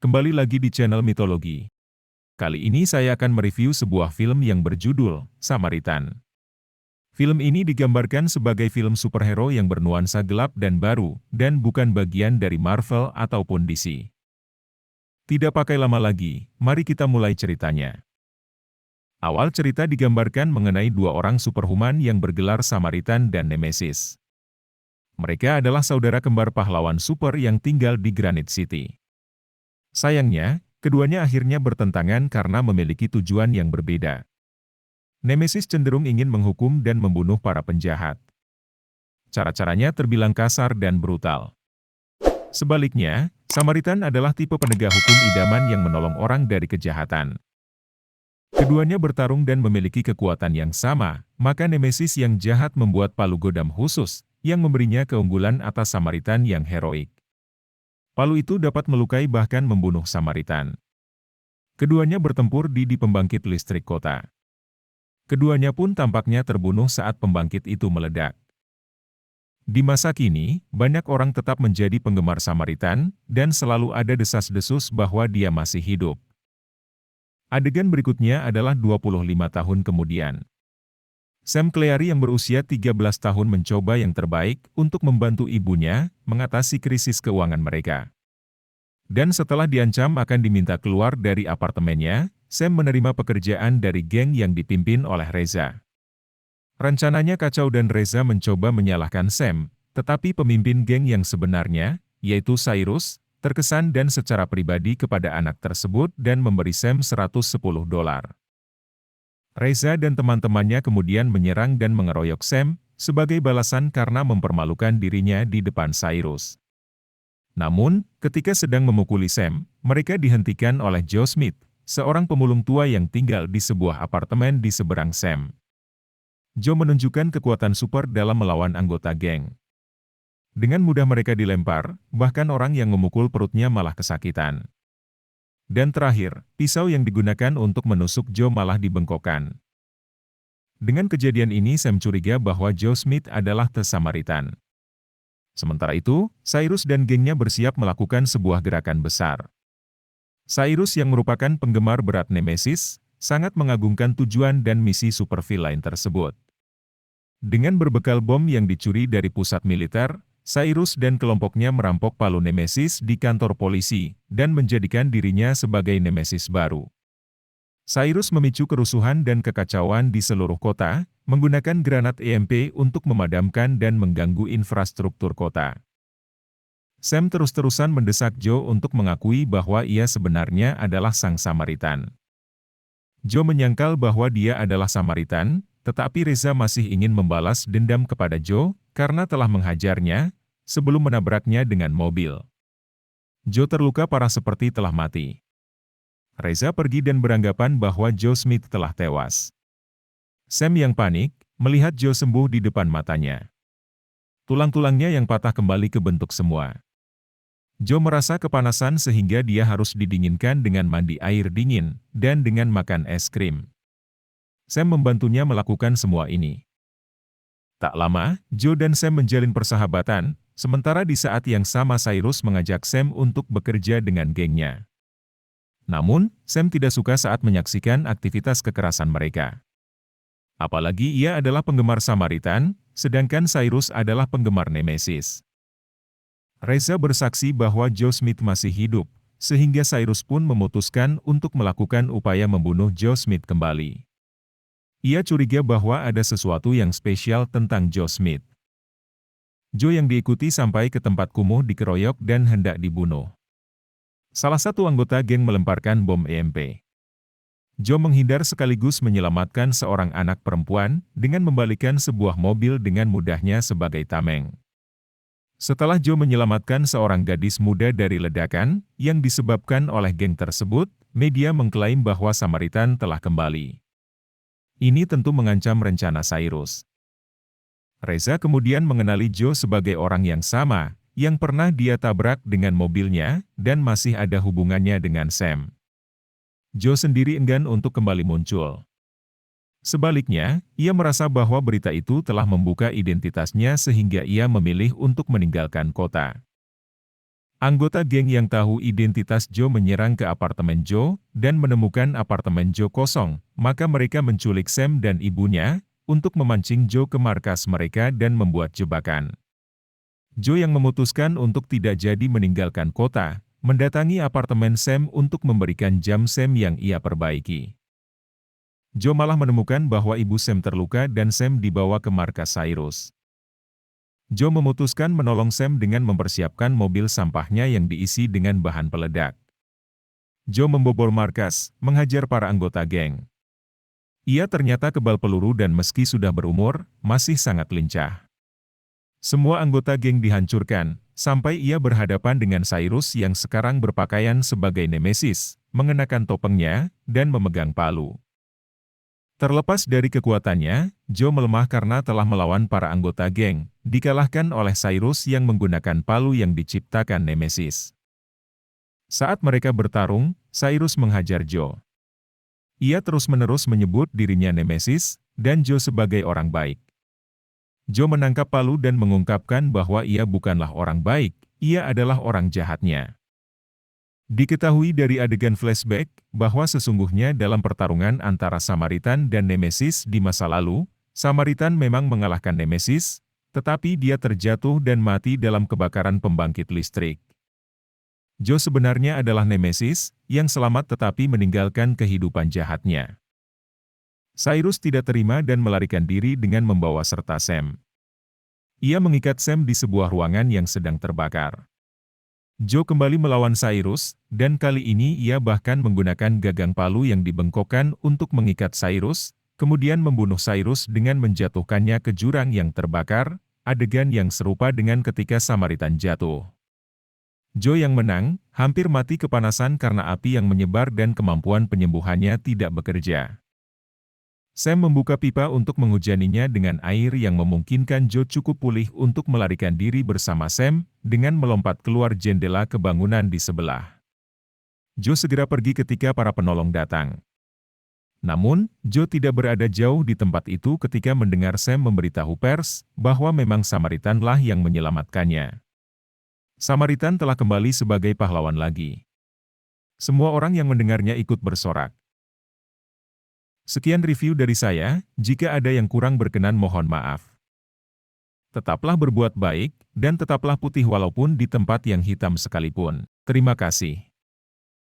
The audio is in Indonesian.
Kembali lagi di channel Mitologi. Kali ini saya akan mereview sebuah film yang berjudul Samaritan. Film ini digambarkan sebagai film superhero yang bernuansa gelap dan baru, dan bukan bagian dari Marvel ataupun DC. Tidak pakai lama lagi, mari kita mulai ceritanya. Awal cerita digambarkan mengenai dua orang superhuman yang bergelar Samaritan dan Nemesis. Mereka adalah saudara kembar pahlawan super yang tinggal di Granite City. Sayangnya, keduanya akhirnya bertentangan karena memiliki tujuan yang berbeda. Nemesis cenderung ingin menghukum dan membunuh para penjahat. Cara-caranya terbilang kasar dan brutal. Sebaliknya, Samaritan adalah tipe penegak hukum idaman yang menolong orang dari kejahatan. Keduanya bertarung dan memiliki kekuatan yang sama, maka Nemesis yang jahat membuat palu godam khusus, yang memberinya keunggulan atas Samaritan yang heroik. Palu itu dapat melukai bahkan membunuh Samaritan. Keduanya bertempur di pembangkit listrik kota. Keduanya pun tampaknya terbunuh saat pembangkit itu meledak. Di masa kini, banyak orang tetap menjadi penggemar Samaritan, dan selalu ada desas-desus bahwa dia masih hidup. Adegan berikutnya adalah 25 tahun kemudian. Sam Clary yang berusia 13 tahun mencoba yang terbaik untuk membantu ibunya mengatasi krisis keuangan mereka. Dan setelah diancam akan diminta keluar dari apartemennya, Sam menerima pekerjaan dari geng yang dipimpin oleh Reza. Rencananya kacau dan Reza mencoba menyalahkan Sam, tetapi pemimpin geng yang sebenarnya, yaitu Cyrus, terkesan dan secara pribadi kepada anak tersebut dan memberi Sam $110. Reza dan teman-temannya kemudian menyerang dan mengeroyok Sam, sebagai balasan karena mempermalukan dirinya di depan Cyrus. Namun, ketika sedang memukuli Sam, mereka dihentikan oleh Joe Smith, seorang pemulung tua yang tinggal di sebuah apartemen di seberang Sam. Joe menunjukkan kekuatan super dalam melawan anggota geng. Dengan mudah mereka dilempar, bahkan orang yang memukul perutnya malah kesakitan. Dan terakhir, pisau yang digunakan untuk menusuk Joe malah dibengkokkan. Dengan kejadian ini Sam curiga bahwa Joe Smith adalah The Samaritan. Sementara itu, Cyrus dan gengnya bersiap melakukan sebuah gerakan besar. Cyrus yang merupakan penggemar berat Nemesis, sangat mengagungkan tujuan dan misi supervillain tersebut. Dengan berbekal bom yang dicuri dari pusat militer, Cyrus dan kelompoknya merampok palu Nemesis di kantor polisi, dan menjadikan dirinya sebagai Nemesis baru. Cyrus memicu kerusuhan dan kekacauan di seluruh kota, menggunakan granat EMP untuk memadamkan dan mengganggu infrastruktur kota. Sam terus-terusan mendesak Joe untuk mengakui bahwa ia sebenarnya adalah sang Samaritan. Joe menyangkal bahwa dia adalah Samaritan, tetapi Reza masih ingin membalas dendam kepada Joe, karena telah menghajarnya, sebelum menabraknya dengan mobil. Joe terluka parah seperti telah mati. Reza pergi dan beranggapan bahwa Joe Smith telah tewas. Sam yang panik, melihat Joe sembuh di depan matanya. Tulang-tulangnya yang patah kembali ke bentuk semua. Joe merasa kepanasan sehingga dia harus didinginkan dengan mandi air dingin, dan dengan makan es krim. Sam membantunya melakukan semua ini. Tak lama, Joe dan Sam menjalin persahabatan, sementara di saat yang sama Cyrus mengajak Sam untuk bekerja dengan gengnya. Namun, Sam tidak suka saat menyaksikan aktivitas kekerasan mereka. Apalagi ia adalah penggemar Samaritan, sedangkan Cyrus adalah penggemar Nemesis. Reza bersaksi bahwa Joe Smith masih hidup, sehingga Cyrus pun memutuskan untuk melakukan upaya membunuh Joe Smith kembali. Ia curiga bahwa ada sesuatu yang spesial tentang Joe Smith. Joe yang diikuti sampai ke tempat kumuh dikeroyok dan hendak dibunuh. Salah satu anggota geng melemparkan bom EMP. Joe menghindar sekaligus menyelamatkan seorang anak perempuan dengan membalikan sebuah mobil dengan mudahnya sebagai tameng. Setelah Joe menyelamatkan seorang gadis muda dari ledakan yang disebabkan oleh geng tersebut, media mengklaim bahwa Samaritan telah kembali. Ini tentu mengancam rencana Cyrus. Reza kemudian mengenali Joe sebagai orang yang sama, yang pernah dia tabrak dengan mobilnya, dan masih ada hubungannya dengan Sam. Joe sendiri enggan untuk kembali muncul. Sebaliknya, ia merasa bahwa berita itu telah membuka identitasnya sehingga ia memilih untuk meninggalkan kota. Anggota geng yang tahu identitas Joe menyerang ke apartemen Joe dan menemukan apartemen Joe kosong, maka mereka menculik Sam dan ibunya untuk memancing Joe ke markas mereka dan membuat jebakan. Joe yang memutuskan untuk tidak jadi meninggalkan kota, mendatangi apartemen Sam untuk memberikan jam Sam yang ia perbaiki. Joe malah menemukan bahwa ibu Sam terluka dan Sam dibawa ke markas Cyrus. Joe memutuskan menolong Sam dengan mempersiapkan mobil sampahnya yang diisi dengan bahan peledak. Joe membobol markas, menghajar para anggota geng. Ia ternyata kebal peluru dan meski sudah berumur, masih sangat lincah. Semua anggota geng dihancurkan, sampai ia berhadapan dengan Cyrus yang sekarang berpakaian sebagai Nemesis, mengenakan topengnya, dan memegang palu. Terlepas dari kekuatannya, Joe melemah karena telah melawan para anggota geng, dikalahkan oleh Cyrus yang menggunakan palu yang diciptakan Nemesis. Saat mereka bertarung, Cyrus menghajar Joe. Ia terus-menerus menyebut dirinya Nemesis, dan Joe sebagai orang baik. Joe menangkap palu dan mengungkapkan bahwa ia bukanlah orang baik, ia adalah orang jahatnya. Diketahui dari adegan flashback, bahwa sesungguhnya dalam pertarungan antara Samaritan dan Nemesis di masa lalu, Samaritan memang mengalahkan Nemesis, tetapi dia terjatuh dan mati dalam kebakaran pembangkit listrik. Joe sebenarnya adalah Nemesis, yang selamat tetapi meninggalkan kehidupan jahatnya. Cyrus tidak terima dan melarikan diri dengan membawa serta Sam. Ia mengikat Sam di sebuah ruangan yang sedang terbakar. Joe kembali melawan Cyrus, dan kali ini ia bahkan menggunakan gagang palu yang dibengkokkan untuk mengikat Cyrus, kemudian membunuh Cyrus dengan menjatuhkannya ke jurang yang terbakar, adegan yang serupa dengan ketika Samaritan jatuh. Joe yang menang, hampir mati kepanasan karena api yang menyebar dan kemampuan penyembuhannya tidak bekerja. Sam membuka pipa untuk menghujaninya dengan air yang memungkinkan Joe cukup pulih untuk melarikan diri bersama Sam, dengan melompat keluar jendela ke bangunan di sebelah. Joe segera pergi ketika para penolong datang. Namun, Joe tidak berada jauh di tempat itu ketika mendengar Sam memberitahu pers, bahwa memang Samaritanlah yang menyelamatkannya. Samaritan telah kembali sebagai pahlawan lagi. Semua orang yang mendengarnya ikut bersorak. Sekian review dari saya, jika ada yang kurang berkenan mohon maaf. Tetaplah berbuat baik, dan tetaplah putih walaupun di tempat yang hitam sekalipun. Terima kasih.